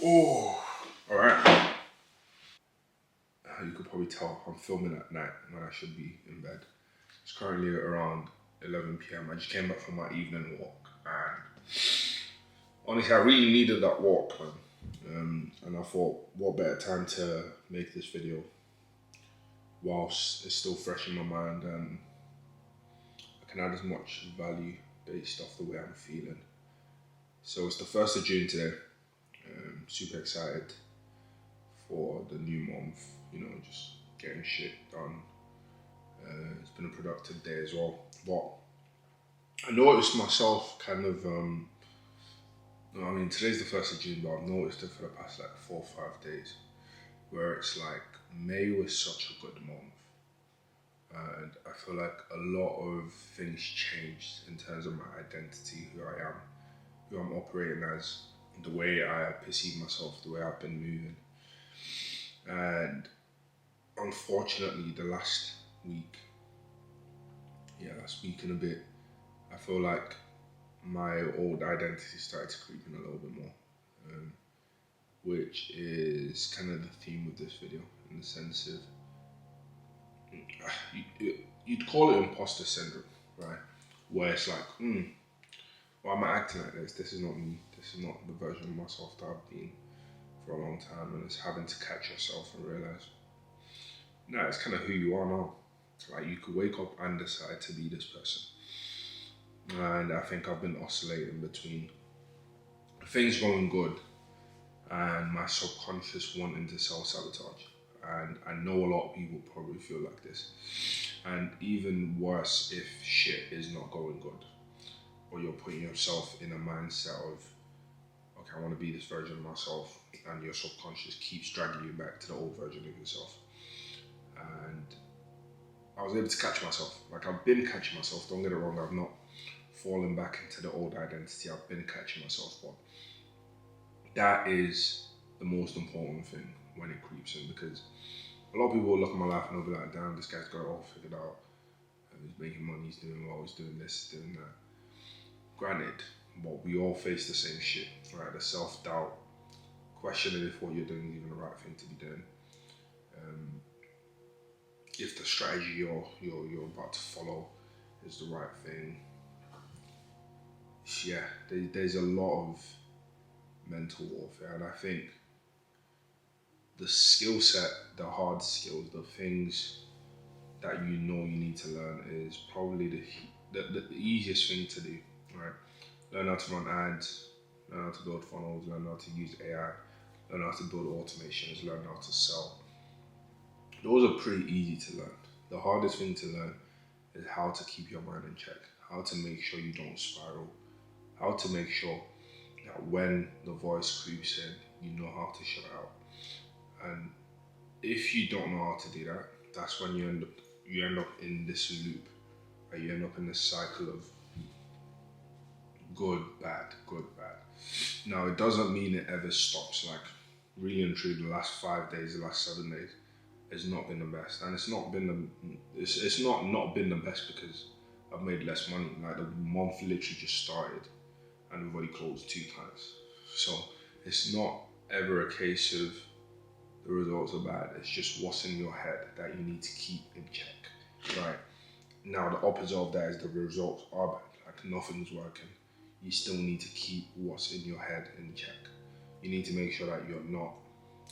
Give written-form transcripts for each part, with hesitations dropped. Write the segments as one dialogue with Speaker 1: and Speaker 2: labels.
Speaker 1: Oh, all right. You could probably tell I'm filming at night when I should be in bed. It's currently around 11 p.m. I just came back from my evening walk, and honestly, I really needed that walk, man. And I thought, what better time to make this video whilst it's still fresh in my mind and I can add as much value based off the way I'm feeling. So it's the 1st of June today. Super excited for the new month, just getting shit done. It's been a productive day as well. But I noticed myself kind of, today's the 1st of June, but I've noticed it for the past like 4 or 5 days, where it's like May was such a good month. And I feel like a lot of things changed in terms of my identity, who I am, who I'm operating as, the way I perceive myself, the way I've been moving. And unfortunately, the last week and a bit, I feel like my old identity started to creep in a little bit more, which is kind of the theme of this video, in the sense of, you'd call it imposter syndrome, right? Where it's like, why am I acting like this? This is not me. This is not the version of myself that I've been for a long time, and it's having to catch yourself and realize, no, it's kind of who you are now. Like, you could wake up and decide to be this person. And I think I've been oscillating between things going good and my subconscious wanting to self-sabotage. And I know a lot of people probably feel like this. And even worse if shit is not going good, or you're putting yourself in a mindset of, okay, I want to be this version of myself, and your subconscious keeps dragging you back to the old version of yourself. And I was able to catch myself. Like, I've been catching myself, don't get it wrong, I've not fallen back into the old identity, I've been catching myself, but that is the most important thing when it creeps in, because a lot of people will look at my life and they'll be like, damn, this guy's got it all figured out, he's making money, he's doing well, he's doing this, doing that. Granted, but we all face the same shit, right? The self-doubt, questioning if what you're doing is even the right thing to be doing. If the strategy you're about to follow is the right thing. Yeah, there's a lot of mental warfare, and I think the skill set, the hard skills, the things that you need to learn is probably the easiest thing to do, right? Learn how to run ads, learn how to build funnels, learn how to use AI, learn how to build automations, learn how to sell. Those are pretty easy to learn. The hardest thing to learn is how to keep your mind in check, how to make sure you don't spiral, how to make sure that when the voice creeps in, you know how to shut it out. And if you don't know how to do that, that's when you end up in this loop, or you end up in this cycle of good, bad, good, bad. Now, it doesn't mean it ever stops. Like, really and truly, the last 5 days, the last 7 days, has not been the best, and it's not been the best because I've made less money. Like, the month literally just started, and we've already closed 2 times. So it's not ever a case of the results are bad. It's just what's in your head that you need to keep in check, right? Now, the opposite of that is the results are bad. Like, nothing's working. You still need to keep what's in your head in check. You need to make sure that you're not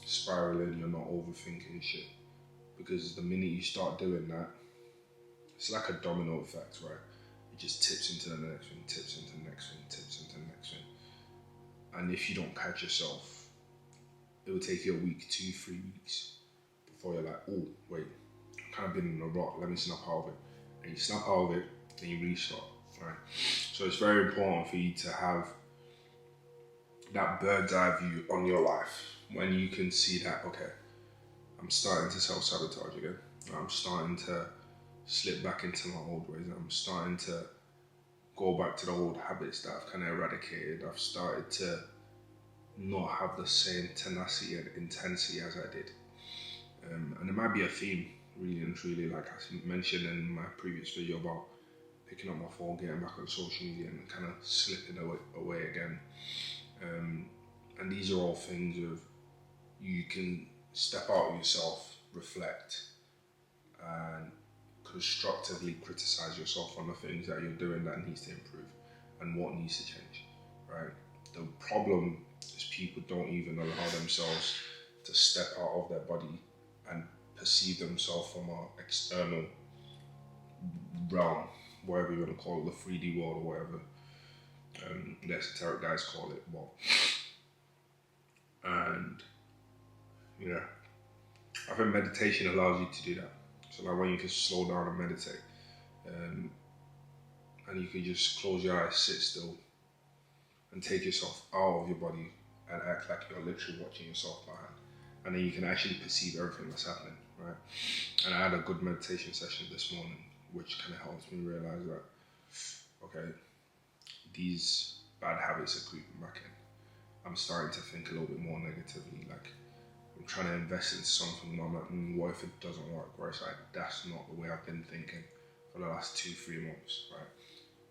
Speaker 1: spiraling, you're not overthinking shit. Because the minute you start doing that, it's like a domino effect, right? It just tips into the next thing, tips into the next thing, tips into the next thing. And if you don't catch yourself, it will take you a week, 2-3 weeks before you're like, oh, wait, I've kind of been in a rut, let me snap out of it. And you snap out of it, then you restart, right? So it's very important for you to have that bird's eye view on your life, when you can see that, okay, I'm starting to self-sabotage again. I'm starting to slip back into my old ways. I'm starting to go back to the old habits that I've kind of eradicated. I've started to not have the same tenacity and intensity as I did. And it might be a theme, really and truly, like I mentioned in my previous video about picking up my phone, getting back on social media and kind of slipping away again. And these are all things of you can step out of yourself, reflect, and constructively criticize yourself on the things that you're doing that needs to improve and what needs to change, right? The problem is people don't even allow themselves to step out of their body and perceive themselves from an external realm, whatever you want to call it, the 3D world or whatever the esoteric guys call it. And yeah, I think meditation allows you to do that. So like when you can slow down and meditate, and you can just close your eyes, sit still, and take yourself out of your body and act like you're literally watching yourself behind. And then you can actually perceive everything that's happening, right? And I had a good meditation session this morning, which kind of helps me realize that, okay, these bad habits are creeping back in. I'm starting to think a little bit more negatively, like I'm trying to invest in something, and I'm like, what if it doesn't work? Where it's like, that's not the way I've been thinking for the last 2-3 months, right?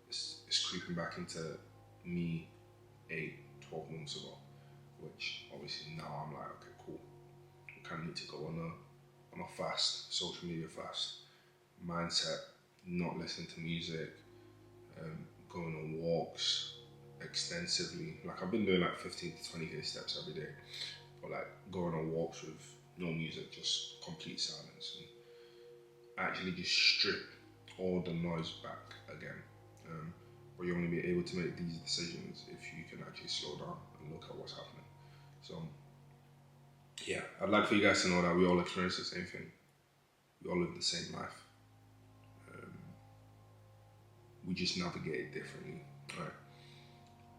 Speaker 1: It's creeping back into me 8-12 months ago, which obviously now I'm like, okay, cool. I kind of need to go on a fast, social media fast, mindset, not listening to music, going on walks extensively. Like I've been doing like 15 to 20k steps every day, but like going on walks with no music, just complete silence, and actually just strip all the noise back again. But you only be able to make these decisions if you can actually slow down and look at what's happening. So yeah, I'd like for you guys to know that we all experience the same thing. We all live the same life. We just navigate it differently, right?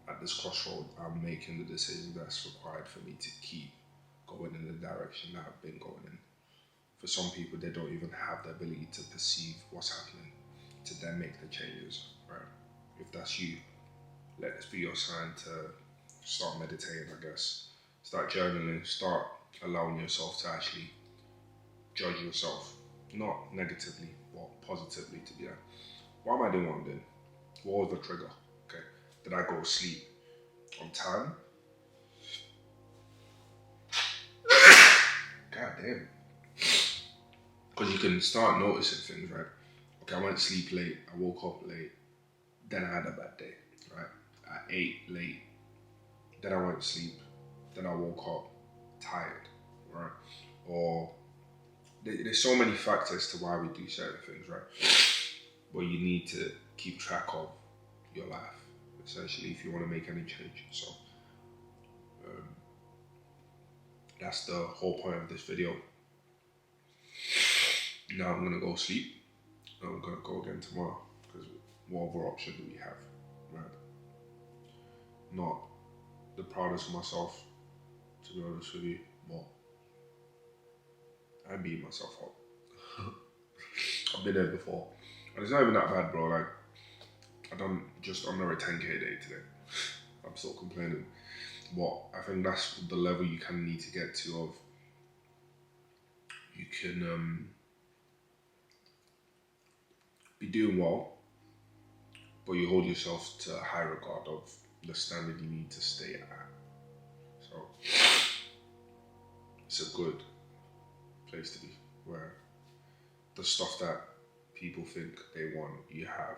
Speaker 1: At this crossroad, I'm making the decision that's required for me to keep going in the direction that I've been going in. For some people, they don't even have the ability to perceive what's happening to then make the changes, right? If that's you, let this be your sign to start meditating, I guess. Start journaling, start allowing yourself to actually judge yourself, not negatively, but positively, to be like, why am I doing what I'm doing? What was the trigger? Okay, did I go to sleep on time? God damn. Because you can start noticing things, right? Okay, I went to sleep late, I woke up late, then I had a bad day, right? I ate late, then I went to sleep, then I woke up tired, right? Or there's so many factors to why we do certain things, right? But you need to keep track of your life, essentially, if you want to make any change. So that's the whole point of this video. Now I'm gonna go sleep. I'm gonna go again tomorrow, because what other option do we have, right? Not the proudest of myself, to be honest with you, but I beat myself up. I've been there before, and it's not even that bad, bro. Like I done just under a 10k day today. I'm still complaining, but I think that's the level you kind of need to get to. Of you can be doing well, but you hold yourself to a high regard of the standard you need to stay at. So it's a good place to be, where the stuff that people think they want, you have,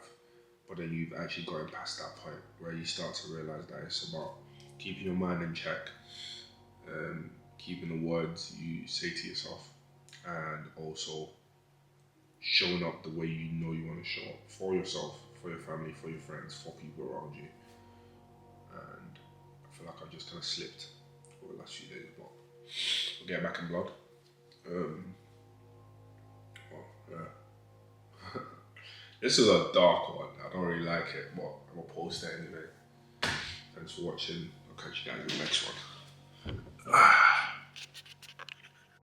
Speaker 1: but then you've actually gotten past that point where you start to realize that it's about keeping your mind in check, keeping the words you say to yourself, and also showing up the way you know you want to show up for yourself, for your family, for your friends, for people around you. And I feel like I've just kind of slipped over the last few days, but we'll get back in blood. This is a dark one. I don't really like it, but I'm gonna post it anyway. Thanks for watching. I'll catch you guys in the next one.